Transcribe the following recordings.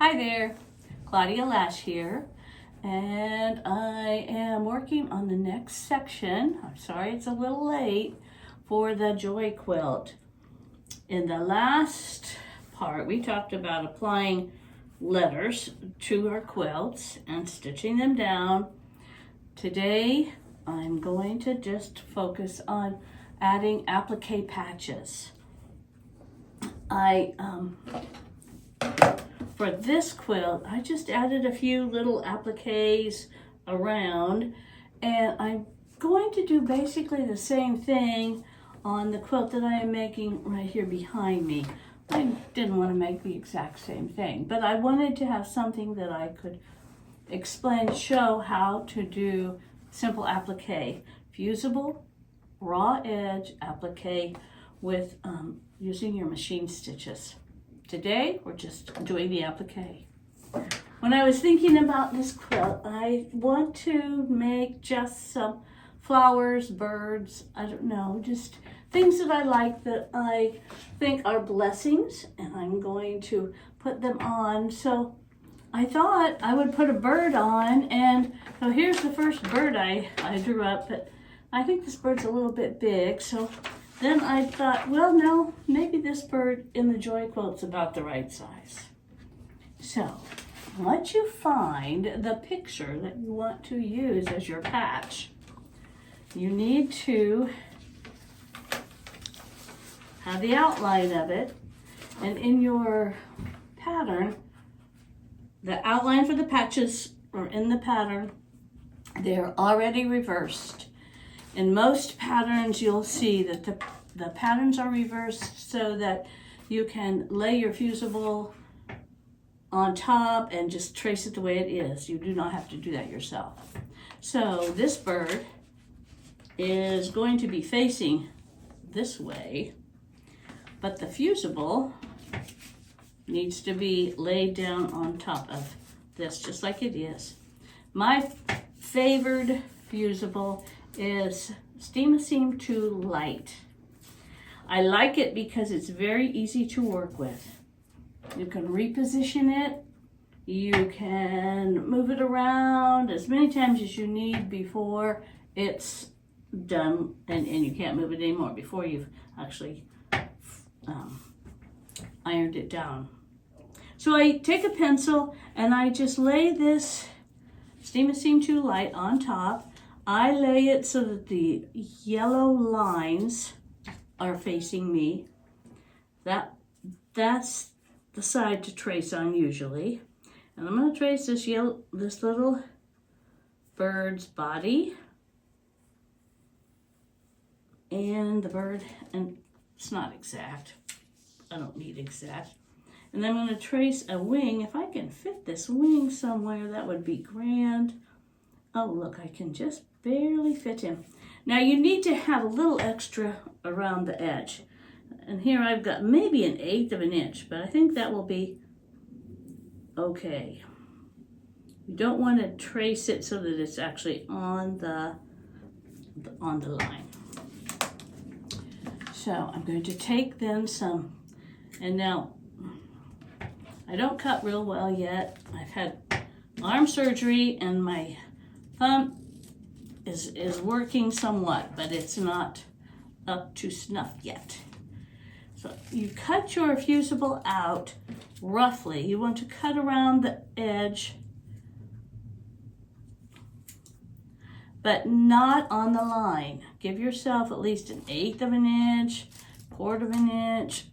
Hi there, Claudia Lash here, and I am working on the next section. I'm sorry it's a little late for the Joy quilt. In the last part, we talked about applying letters to our quilts and stitching them down. Today, I'm going to just focus on adding applique patches. For this quilt, I just added a few little appliques around, and I'm going to do basically the same thing on the quilt that I am making right here behind me. I didn't want to make the exact same thing, but I wanted to have something that I could explain, show how to do simple applique, fusible, raw edge applique with using your machine stitches. Today, we're just doing the applique. When I was thinking about this quilt, I want to make just some flowers, birds, I don't know, just things that I like that I think are blessings, and I'm going to put them on. So I thought I would put a bird on, and so here's the first bird I drew up, but I think this bird's a little bit big, so then I thought, well, no, maybe this bird in the Joy quilt's about the right size. So once you find the picture that you want to use as your patch, you need to have the outline of it, and in your pattern, the outline for the patches are in the pattern. They're already reversed. In most patterns, you'll see that the patterns are reversed so that you can lay your fusible on top and just trace it the way it is. You do not have to do that yourself. So this bird is going to be facing this way, but the fusible needs to be laid down on top of this, just like it is. My favored fusible is Steam Seam 2 Light. I like it because it's very easy to work with. You can reposition it, you can move it around as many times as you need before it's done, and you can't move it anymore before you've actually ironed it down. So I take a pencil and I just lay this Steam Seam 2 Light on top. I lay it so that the yellow lines are facing me. That's the side to trace on usually. And I'm going to trace this little bird's body and the bird, and it's not exact. I don't need exact. And then I'm going to trace a wing. If I can fit this wing somewhere, that would be grand. Oh, look, I can just barely fit him. Now you need to have a little extra around the edge. And here I've got maybe 1/8 of an inch, but I think that will be okay. You don't want to trace it so that it's actually on the line. So I'm going to take then some, and now I don't cut real well yet. I've had arm surgery and my thumb is working somewhat, but it's not up to snuff yet. So you cut your fusible out roughly. You want to cut around the edge, but not on the line. Give yourself at least 1/8 of an inch, 1/4 of an inch,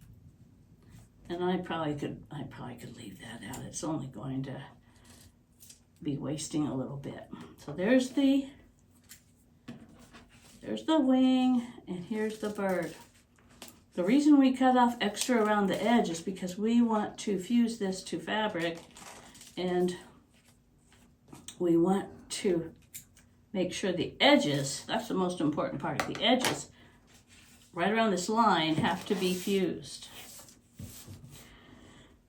and I probably could leave that out. It's only going to be wasting a little bit. So there's the wing, and here's the bird. The reason we cut off extra around the edge is because we want to fuse this to fabric, and we want to make sure the edges, that's the most important part, the edges right around this line have to be fused.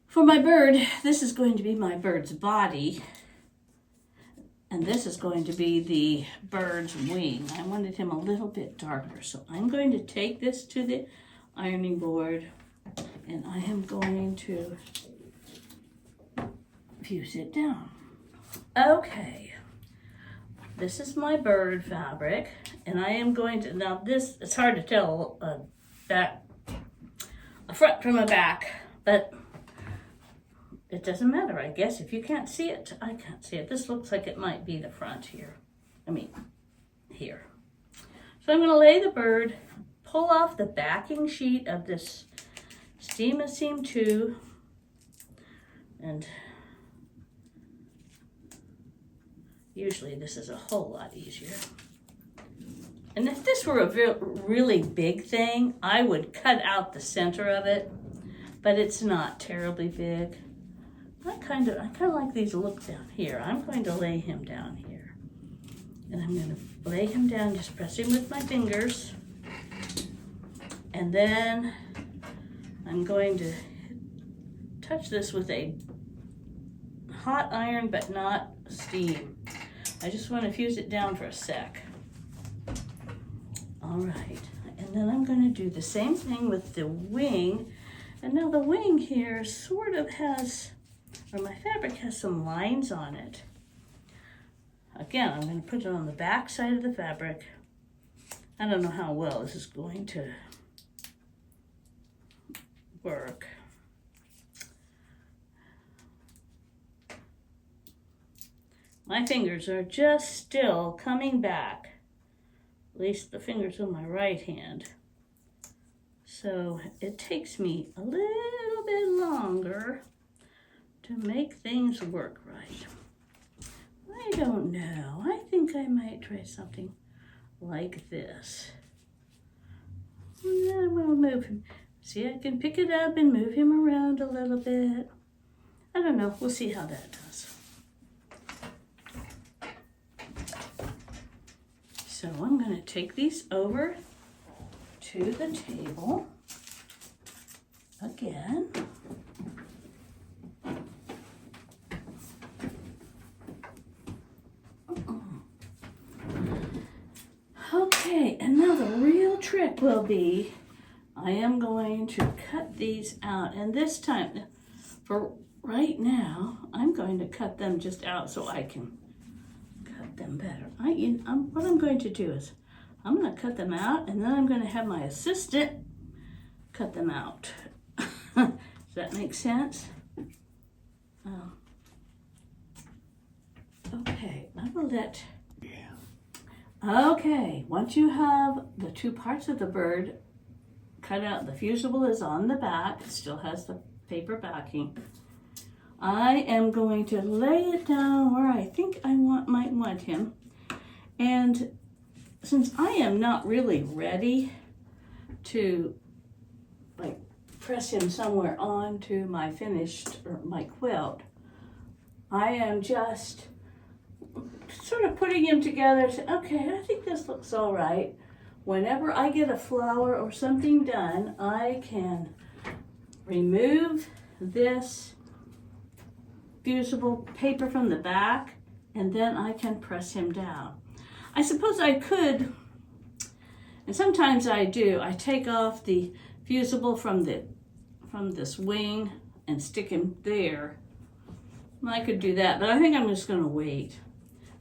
For my bird, this is going to be my bird's body, and this is going to be the bird's wing. I wanted him a little bit darker, so I'm going to take this to the ironing board, and I am going to fuse it down. Okay, this is my bird fabric, and I am going to, now this, it's hard to tell a front from a back, but it doesn't matter, I guess. If you can't see it, I can't see it. This looks like it might be the front here. I mean, here. So I'm gonna lay the bird, pull off the backing sheet of this Seam a Seam 2, and usually this is a whole lot easier. And if this were a really big thing, I would cut out the center of it, but it's not terribly big. I kind of like these look down here. I'm going to lay him down here. And I'm going to lay him down, just press him with my fingers. And then I'm going to touch this with a hot iron, but not steam. I just want to fuse it down for a sec. All right, and then I'm going to do the same thing with the wing. And now the wing here sort of has, or my fabric has some lines on it. Again, I'm going to put it on the back side of the fabric. I don't know how well this is going to work. My fingers are just still coming back. At least the fingers on my right hand. So it takes me a little bit longer to make things work right. I don't know. I think I might try something like this. And then we'll move him. See, I can pick it up and move him around a little bit. I don't know. We'll see how that does. So I'm going to take these over to the table again. Okay, and now the real trick will be, I am going to cut these out, and this time, for right now, I'm going to cut them just out so I can cut them better. What I'm going to do is, I'm going to cut them out, and then I'm going to have my assistant cut them out. Does that make sense? Okay, I will let... Okay, once you have the two parts of the bird cut out, the fusible is on the back, it still has the paper backing. I am going to lay it down where I think I might want him. And since I am not really ready to like press him somewhere onto my finished, or my quilt, I am just sort of putting him together. Okay, I think this looks all right. Whenever I get a flower or something done, I can remove this fusible paper from the back, and then I can press him down. I suppose I could, and sometimes I do, I take off the fusible from this wing and stick him there. I could do that, but I think I'm just going to wait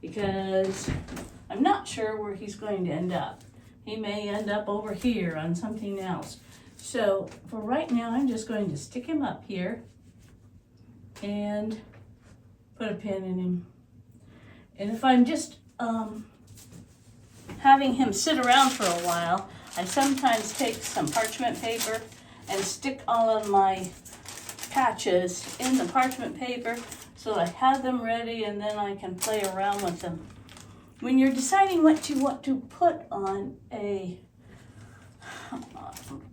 because I'm not sure where he's going to end up. He may end up over here on something else. So for right now, I'm just going to stick him up here and put a pin in him. And if I'm just having him sit around for a while, I sometimes take some parchment paper and stick all of my patches in the parchment paper so I have them ready, and then I can play around with them. When you're deciding what you want to put on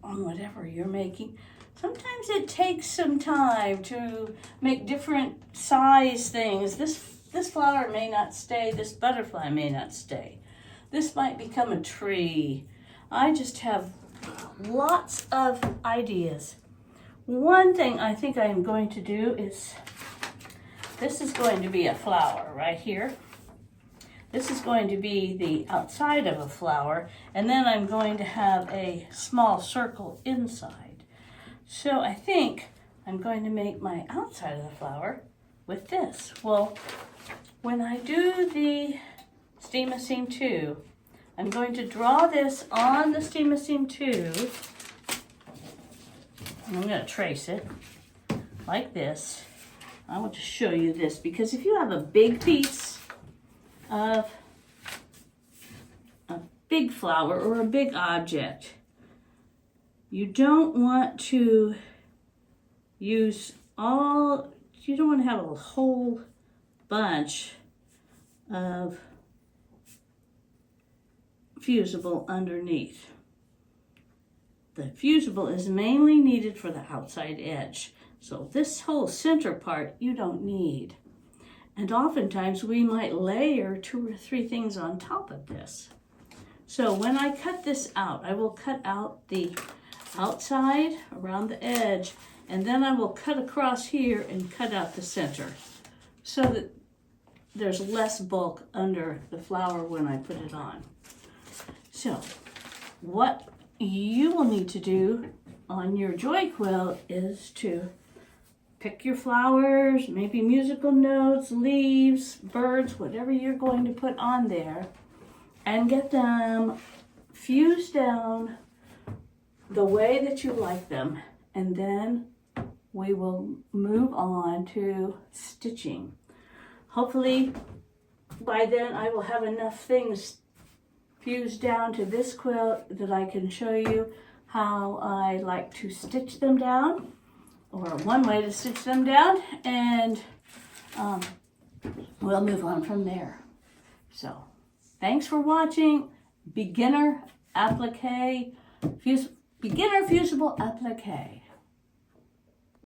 whatever you're making, sometimes it takes some time to make different size things. This flower may not stay, this butterfly may not stay. This might become a tree. I just have lots of ideas. One thing I think I am going to do is, this is going to be a flower right here. This is going to be the outside of a flower, and then I'm going to have a small circle inside. So I think I'm going to make my outside of the flower with this? Well, when I do the Steam Seam 2, I'm going to draw this on the Steam Seam 2. I'm going to trace it like this. I want to show you this because if you have a big piece of a big flower or a big object, you don't want to use you don't want to have a whole bunch of fusible underneath. The fusible is mainly needed for the outside edge. So this whole center part you don't need. And oftentimes we might layer 2 or 3 things on top of this. So when I cut this out, I will cut out the outside around the edge, and then I will cut across here and cut out the center so that there's less bulk under the flower when I put it on. So what you will need to do on your joy quilt is to pick your flowers, maybe musical notes, leaves, birds, whatever you're going to put on there, and get them fused down the way that you like them. And then we will move on to stitching. Hopefully by then I will have enough things fused down to this quilt that I can show you how I like to stitch them down, or one way to stitch them down, and we'll move on from there. So thanks for watching beginner applique, beginner fusible applique.